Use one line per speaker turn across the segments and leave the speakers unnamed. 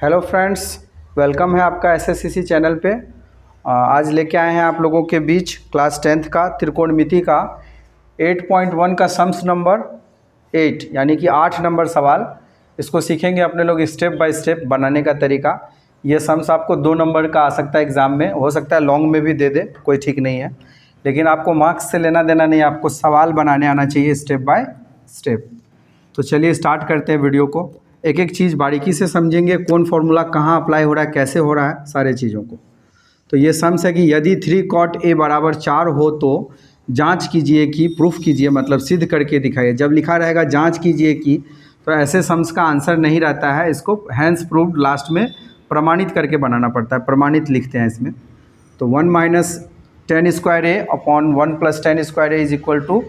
Hello friends, welcome है आपका एसएससीसी channel पे। आज लेके आए हैं आप लोगों के बीच क्लास 10th का त्रिकोणमिति का 8.1 का सम्स नंबर 8 यानी कि 8 नंबर सवाल। इसको सीखेंगे अपने लोग स्टेप बाय स्टेप बनाने का तरीका। ये सम्स आपको 2 नंबर का आ सकता है एग्ज़ाम में, हो सकता है लॉन्ग में भी दे दे, कोई ठीक नहीं है, लेकिन आपको मार्क्स से लेना देना नहीं, आपको सवाल बनाने आना चाहिए स्टेप बाय स्टेप। तो चलिए स्टार्ट करते हैं वीडियो को। एक एक चीज़ बारीकी से समझेंगे, कौन फार्मूला कहाँ अप्लाई हो रहा है, कैसे हो रहा है, सारे चीज़ों को। तो ये सम्स है कि यदि 3 cot a बराबर 4 हो तो जांच कीजिए कि, प्रूफ कीजिए मतलब सिद्ध करके दिखाइए। जब लिखा रहेगा जांच कीजिए कि, तो ऐसे सम्स का आंसर नहीं रहता है, इसको हैंस प्रूव्ड लास्ट में प्रमाणित करके बनाना पड़ता है, प्रमाणित लिखते हैं इसमें। तो 1 - tan square a upon 1 + tan square a is equal to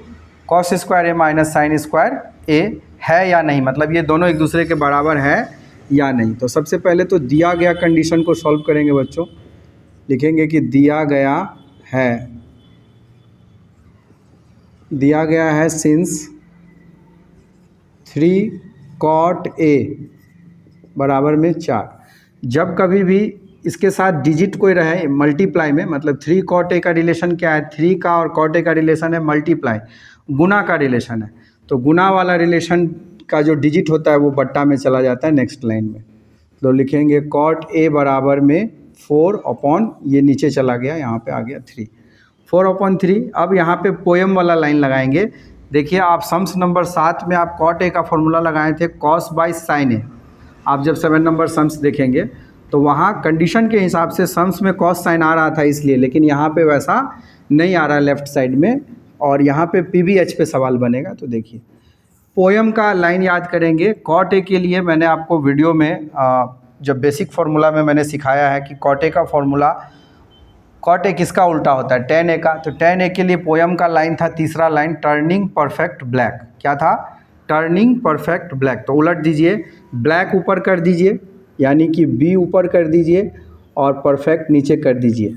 cos square a minus sine square a है या नहीं, मतलब ये दोनों एक दूसरे के बराबर है या नहीं। तो सबसे पहले तो दिया गया कंडीशन को सॉल्व करेंगे बच्चों। लिखेंगे कि दिया गया है सिंस 3 cot a बराबर में 4। जब कभी भी इसके साथ डिजिट कोई रहे मल्टीप्लाई में, मतलब 3 cot a का रिलेशन क्या है, 3 का और cot a का रिलेशन है मल्टीप्लाई, गुना का रिलेशन है। तो गुना वाला रिलेशन का जो डिजिट होता है वो बट्टा में चला जाता है नेक्स्ट लाइन में। तो लिखेंगे cot a बराबर में 4 अपॉन, ये नीचे चला गया, यहाँ पे आ गया 3, 4/3। अब यहाँ पे पोएम वाला लाइन लगाएंगे। देखिए आप सम्स नंबर 7 में आप cot a का फॉर्मूला लगाए थे cos बाई sin a। आप जब 7 नंबर सम्स देखेंगे तो वहाँ कंडीशन के हिसाब से सम्स में cos sin आ रहा था इसलिए, लेकिन यहाँ पे वैसा नहीं आ रहा है लेफ़्ट साइड में, और यहाँ पे PBH पे सवाल बनेगा। तो देखिए पोएम का लाइन याद करेंगे। cot a के लिए मैंने आपको वीडियो में जब बेसिक फार्मूला में मैंने सिखाया है कि cot a का फॉर्मूला, cot a किसका उल्टा होता है, tan a का। तो tan a के लिए पोएम का लाइन था तीसरा लाइन, टर्निंग परफेक्ट ब्लैक। क्या था? Turning perfect black. तो उलट दीजिए, ब्लैक ऊपर कर दीजिए यानी कि B ऊपर कर दीजिए और परफेक्ट नीचे कर दीजिए।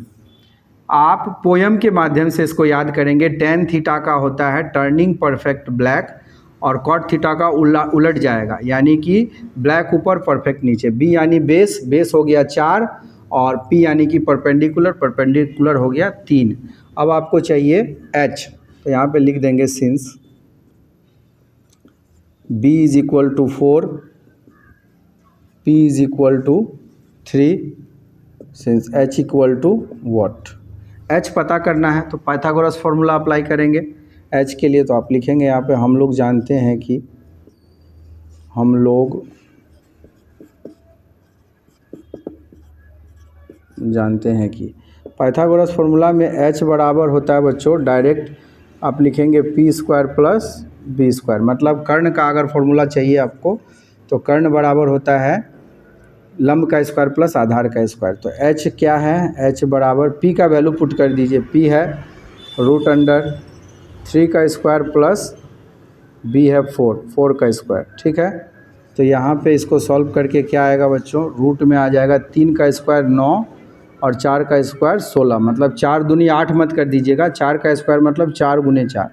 आप पोएम के माध्यम से इसको याद करेंगे। tan थीटा का होता है टर्निंग परफेक्ट ब्लैक और cot थीटा का उलट जाएगा, यानी कि ब्लैक ऊपर परफेक्ट नीचे। B यानी बेस हो गया 4 और P यानी कि परपेंडिकुलर हो गया 3। अब आपको चाहिए H, तो यहाँ पे लिख देंगे since B is equal to 4, P is equal to 3, since H equal to what. H पता करना है तो पाइथागोरस फार्मूला अप्लाई करेंगे H के लिए। तो आप लिखेंगे यहाँ पे, हम लोग जानते हैं कि पाइथागोरस फार्मूला में H बराबर होता है बच्चों, डायरेक्ट आप लिखेंगे p² प्लस b²। मतलब कर्ण का अगर फार्मूला चाहिए आपको तो कर्ण बराबर होता है लंब का स्क्वायर प्लस आधार का स्क्वायर। तो H क्या है? H बराबर P का वैल्यू पुट कर दीजिए, P है √3 का स्क्वायर प्लस B है 4 का स्क्वायर। ठीक है, तो यहाँ पे इसको सॉल्व करके क्या आएगा बच्चों, रूट में आ जाएगा 3 का स्क्वायर 9 और 4 का स्क्वायर 16, मतलब 4 दूनी 8 मत कर दीजिएगा, 4 का स्क्वायर मतलब 4 × 4।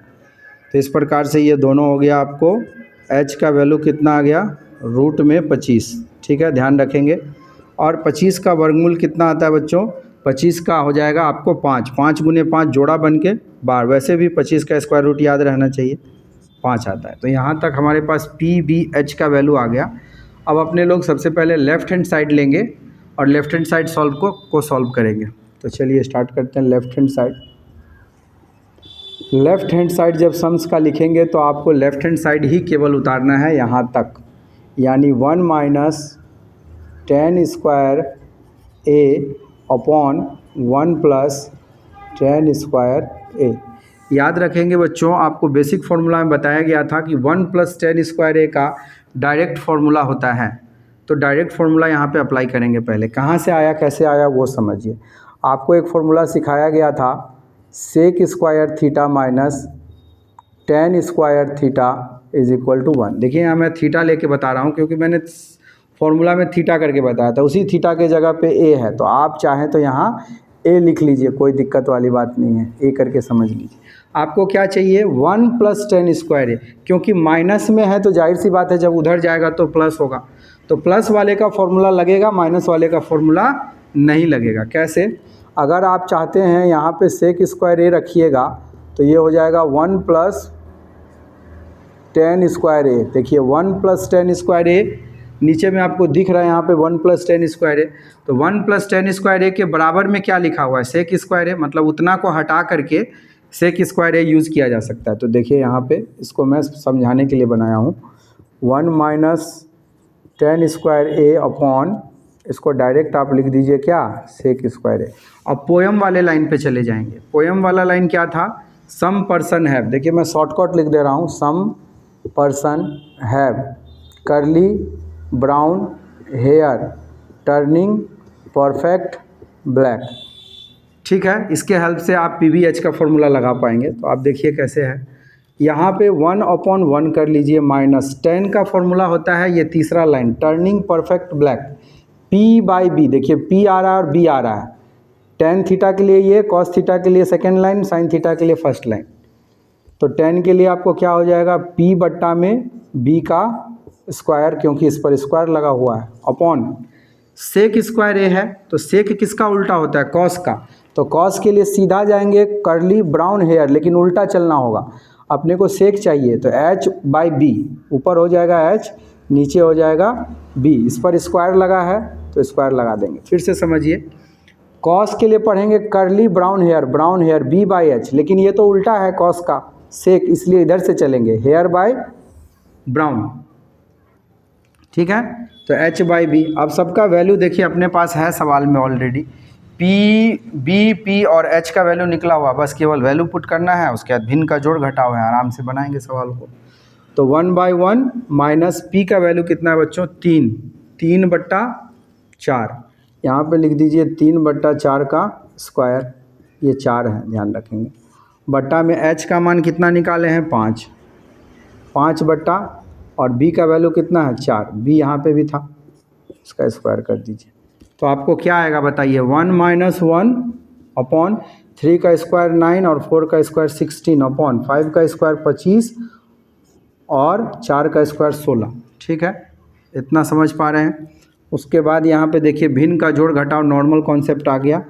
तो इस प्रकार से ये दोनों हो गया। आपको H का वैल्यू कितना आ गया, रूट में 25। ठीक है, ध्यान रखेंगे। और 25 का वर्गमूल कितना आता है बच्चों, 25 का हो जाएगा आपको 5 × 5 जोड़ा बन के 12। वैसे भी 25 का स्क्वायर रूट याद रहना चाहिए, 5 आता है। तो यहाँ तक हमारे पास PBH का वैल्यू आ गया। अब अपने लोग सबसे पहले लेफ़्ट हैंड साइड लेंगे और लेफ़्ट हैंड साइड को सॉल्व करेंगे। तो चलिए स्टार्ट करते हैं। लेफ़्ट हैंड साइड जब सम्स का लिखेंगे तो आपको लेफ़्ट हैंड साइड ही केवल उतारना है यहाँ तक, यानी 1 - tan square a upon 1 + tan square a। याद रखेंगे बच्चों, आपको बेसिक फार्मूला में बताया गया था कि 1 + tan स्क्वायर a का डायरेक्ट फार्मूला होता है। तो डायरेक्ट फार्मूला यहाँ पे अप्लाई करेंगे। पहले कहाँ से आया, कैसे आया वो समझिए। आपको एक फार्मूला सिखाया गया था, sec square theta minus tan square theta is equal to 1। देखिए यहाँ मैं थीटा लेके बता रहा हूँ क्योंकि मैंने फॉर्मूला में थीटा करके बताया था, उसी थीटा के जगह पे a है। तो आप चाहें तो यहाँ a लिख लीजिए, कोई दिक्कत वाली बात नहीं है, a करके समझ लीजिए। आपको क्या चाहिए, 1 + tan स्क्वायर a, क्योंकि माइनस में है तो जाहिर सी बात है जब उधर जाएगा तो प्लस होगा। तो तो प्लस वाले का फॉर्मूला लगेगा, माइनस वाले का फॉर्मूला नहीं लगेगा। कैसे? अगर आप चाहते हैं यहाँ पे सेक स्क्वायर ए रखिएगा तो ये हो जाएगा 1 + 10 स्क्वायर ए। देखिए 1 + 10 स्क्वायर ए, नीचे में आपको दिख रहा है यहाँ पे 1 + 10 स्क्वायर ए। तो 1 + 10 स्क्वायर ए के बराबर में क्या लिखा हुआ है? सेक स्क्वायर ए, मतलब उतना को हटा करके सेक स्क्वायर ए यूज़ किया जा सकता है। तो देखिए यहाँ पे इसको मैं समझाने के लिए बनाया हूँ, 1 - 10 स्क्वायर ए अपॉन, इसको डायरेक्ट आप लिख दीजिए क्या? सेक स्क्वायर ए। अब पोयम वाले लाइन पे चले जाएंगे। पोयम वाला लाइन क्या था? सम पर्सन हैव, देखिए मैं शॉर्टकट लिख दे रहा हूँ, some person have curly brown hair turning perfect black. ठीक है, इसके हेल्प से आप PVH का फॉर्मूला लगा पाएंगे। तो आप देखिए कैसे है, यहाँ पे 1/1 कर लीजिए, माइनस 10 का फॉर्मूला होता है ये तीसरा line, turning perfect black, P/B। देखिए P आ रहा है और B आ रहा है, tan थीटा के लिए ये, cos थीटा के लिए सेकेंड लाइन, sin थीटा के लिए फर्स्ट लाइन। तो tan के लिए आपको क्या हो जाएगा? P/B का स्क्वायर, क्योंकि इस पर स्क्वायर लगा हुआ है, अपॉन सेक स्क्वायर ए है। तो सेक किसका उल्टा होता है? कॉस का। तो कॉस के लिए सीधा जाएंगे कर्ली ब्राउन हेयर, लेकिन उल्टा चलना होगा, अपने को सेक चाहिए। तो H/B, ऊपर हो जाएगा H, नीचे हो जाएगा B, इस पर स्क्वायर लगा है तो स्क्वायर लगा देंगे। फिर से समझिए, कॉस के लिए पढ़ेंगे कर्ली ब्राउन हेयर B/H, लेकिन ये तो उल्टा है कॉस का, सेक, इसलिए इधर से चलेंगे हेयर बाय ब्राउन। ठीक है, तो H/B। अब सबका वैल्यू देखिए अपने पास है सवाल में ऑलरेडी, P और H का वैल्यू निकला हुआ, बस केवल वैल्यू पुट करना है, उसके बाद भिन्न का जोड़ घटाव है, आराम से बनाएंगे सवाल को। तो 1/1 माइनस P का वैल्यू कितना है बच्चों? 3/4। यहाँ पे लिख दीजिए 3/4 का स्क्वायर, ये 4 है, ध्यान रखेंगे। बट्टा में H का मान कितना निकाले हैं? 5 बट्टा, और B का वैल्यू कितना है? 4, B यहाँ पे भी था, इसका स्क्वायर कर दीजिए। तो आपको क्या आएगा बताइए? 1 - 1 अपॉन 3 का स्क्वायर 9 और 4 का स्क्वायर 16 अपॉन 5 का स्क्वायर 25 और 4 का स्क्वायर 16। ठीक है, इतना समझ पा रहे हैं? उसके बाद यहाँ पे देखिए भिन्न का जोड़ घटाव नॉर्मल कॉन्सेप्ट आ गया।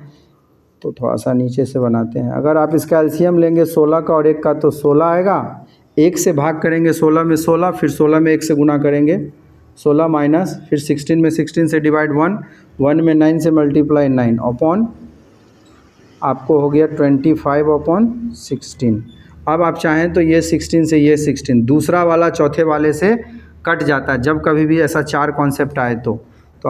तो थोड़ा सा नीचे से बनाते हैं। अगर आप इसका एलसीएम लेंगे 16 का और 1 का तो 16 आएगा, 1 से भाग करेंगे 16 में 16, फिर 16 में 1 से गुना करेंगे 16 माइनस, फिर 16 में 16 से डिवाइड 1 में 9 से मल्टीप्लाई 9 अपॉन आपको हो गया 25/16। अब आप चाहें तो ये 16 से ये 16 दूसरा वाला चौथे वाले से कट जाता है जब कभी भी ऐसा 4 कॉन्सेप्ट आए तो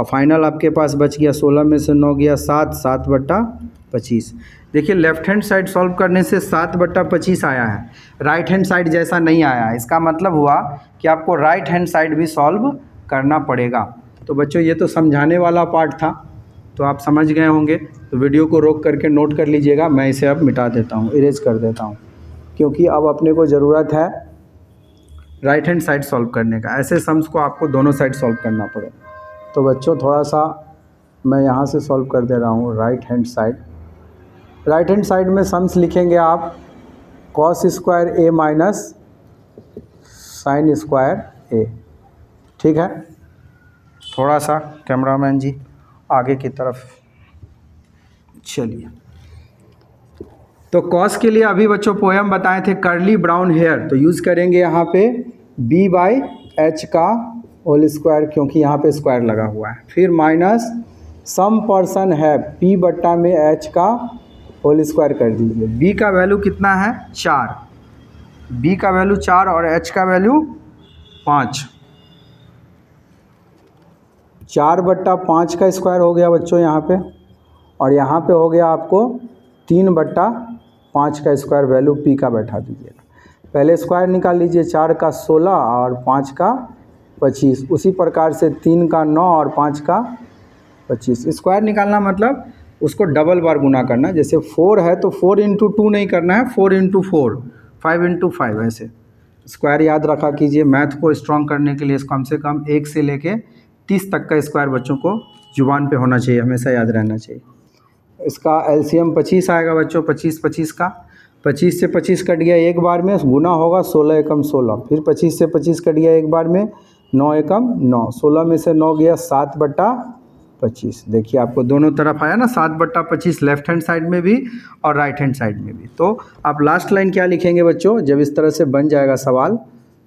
फाइनल आपके पास बच गया 16 में से 9 गया 7/25। देखिए लेफ्ट हैंड साइड सॉल्व करने से 7/25 आया है, राइट हैंड साइड जैसा नहीं आया है। इसका मतलब हुआ कि आपको राइट हैंड साइड भी सॉल्व करना पड़ेगा। तो बच्चों ये तो समझाने वाला पार्ट था, तो आप समझ गए होंगे। तो वीडियो को रोक करके नोट कर लीजिएगा, मैं इसे अब मिटा देता हूँ, इरेज कर देता हूँ, क्योंकि अब अपने को ज़रूरत है राइट हैंड साइड सॉल्व करने का। ऐसे सम्स को आपको दोनों साइड सॉल्व करना पड़े। तो बच्चों थोड़ा सा मैं यहाँ से सॉल्व कर दे रहा हूँ right hand side. Right hand side में सम्स लिखेंगे आप cos स्क्वायर ए माइनस साइन स्क्वायर ए। ठीक है, थोड़ा सा कैमरामैन जी आगे की तरफ चलिए। तो cos के लिए अभी बच्चों पोएम बताए थे कर्ली ब्राउन हेयर, तो यूज़ करेंगे यहाँ पे B/H का होल स्क्वायर, क्योंकि यहाँ पे स्क्वायर लगा हुआ है। फिर माइनस सम पर्सन है P/में H का होल स्क्वायर कर दीजिए। B का वैल्यू कितना है? 4, B का वैल्यू 4 और H का वैल्यू 5। 4/5 का स्क्वायर हो गया बच्चों यहाँ पे, और यहाँ पे हो गया आपको 3/5 का स्क्वायर, वैल्यू P का बैठा दीजिएगा। पहले स्क्वायर निकाल लीजिए, 4 का 16 और 5 का 25, उसी प्रकार से 3 का 9 और 5 का 25। स्क्वायर निकालना मतलब उसको डबल बार गुना करना, जैसे 4 है तो 4 × 2 नहीं करना है, 4 × 4, 5 × 5 ऐसे। स्क्वायर याद रखा कीजिए, मैथ को स्ट्रॉन्ग करने के लिए कम से कम 1 से लेके 30 तक का स्क्वायर बच्चों को जुबान पे होना चाहिए, हमेशा याद रहना चाहिए। इसका एलसीएम 25 आएगा बच्चों, 25 का 25 से 25 कट गया एक बार में, गुना होगा 16 × 16, फिर 25 से 25 कट गया एक बार में, 9 एकम 9, 16 में से 9 गया 7/25। देखिए आपको दोनों तरफ आया ना 7/25, लेफ्ट हैंड साइड में भी और राइट हैंड साइड में भी। तो आप लास्ट लाइन क्या लिखेंगे बच्चों, जब इस तरह से बन जाएगा सवाल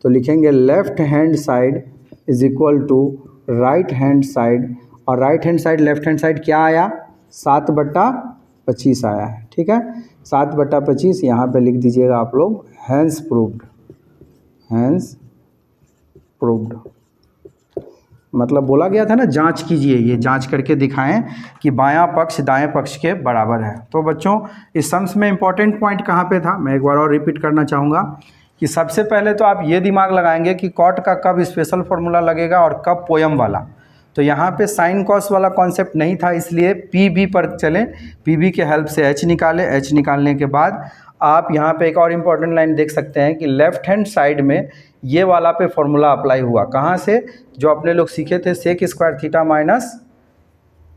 तो लिखेंगे left hand side is equal to right hand side, और right hand side left hand side क्या आया 7/25 आया है। ठीक है, 7/25 यहाँ पे लिख दीजिएगा आप लोग, हैंस प्रूव्ड, हैंस प्रूव्ड। मतलब बोला गया था ना जांच कीजिए, ये जांच करके दिखाएं कि बायां पक्ष दाएं पक्ष के बराबर है। तो बच्चों इस सम्स में इंपॉर्टेंट पॉइंट कहाँ पे था, मैं एक बार और रिपीट करना चाहूँगा कि सबसे पहले तो आप ये दिमाग लगाएंगे कि कॉट का कब स्पेशल फार्मूला लगेगा और कब पोयम वाला। तो यहाँ पे साइन कॉस वाला कॉन्सेप्ट नहीं था, इसलिए पी बी पर चलें, पी बी के हेल्प से एच निकालें, एच निकालने के बाद आप यहाँ पे एक और इम्पॉर्टेंट लाइन देख सकते हैं कि लेफ्ट हैंड साइड में ये वाला पे फॉर्मूला अप्लाई हुआ, कहाँ से, जो अपने लोग सीखे थे sec square theta minus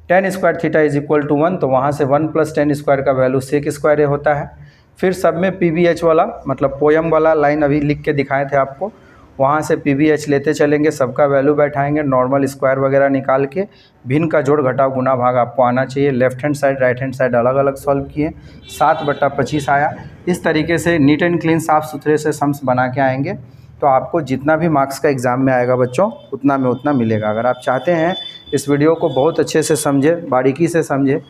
tan square theta is equal to 1, तो वहाँ से 1 + टेन स्क्वायर का वैल्यू सेक स्क्वायर होता है। फिर सब में पी बी एच वाला मतलब पोयम वाला लाइन अभी लिख के दिखाए थे आपको, वहाँ से पी बी एच लेते चलेंगे, सबका वैल्यू बैठाएंगे, नॉर्मल स्क्वायर वगैरह निकाल के भिन्न का जोड़ घटाव गुना भाग आपको आना चाहिए। Left hand side right hand side अलग अलग सॉल्व किए, 7/25 आया। इस तरीके से नीट एंड क्लीन साफ़ सुथरे से सम्स बना के आएंगे तो आपको जितना भी मार्क्स का एग्ज़ाम में आएगा बच्चों उतना में उतना मिलेगा। अगर आप चाहते हैं इस वीडियो को बहुत अच्छे से समझे, बारीकी से समझे,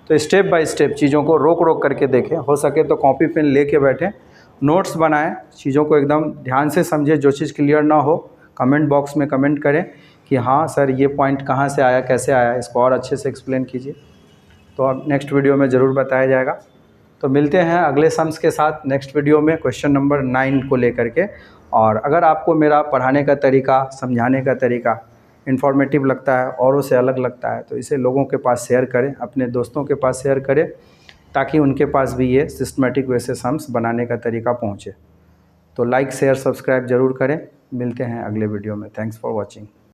तो स्टेप बाय स्टेप चीज़ों को रोक रोक करके देखें, हो सके तो कॉपी पेन लेके बैठें, नोट्स बनाएं, चीज़ों को एकदम ध्यान से समझें। जो चीज़ क्लियर ना हो कमेंट बॉक्स में कमेंट करें कि हाँ सर ये पॉइंट कहाँ से आया, कैसे आया, इसको और अच्छे से एक्सप्लेन कीजिए, तो अब नेक्स्ट वीडियो में ज़रूर बताया जाएगा। तो मिलते हैं अगले सम्स के साथ नेक्स्ट वीडियो में क्वेश्चन नंबर 9 को लेकर के। और अगर आपको मेरा पढ़ाने का तरीका, समझाने का तरीका इन्फॉर्मेटिव लगता है, औरों से अलग लगता है, तो इसे लोगों के पास शेयर करें, अपने दोस्तों के पास शेयर करें, ताकि उनके पास भी ये सिस्टमेटिक वे से सम्स बनाने का तरीका पहुँचे। तो लाइक शेयर सब्सक्राइब ज़रूर करें। मिलते हैं अगले वीडियो में। Thanks for watching.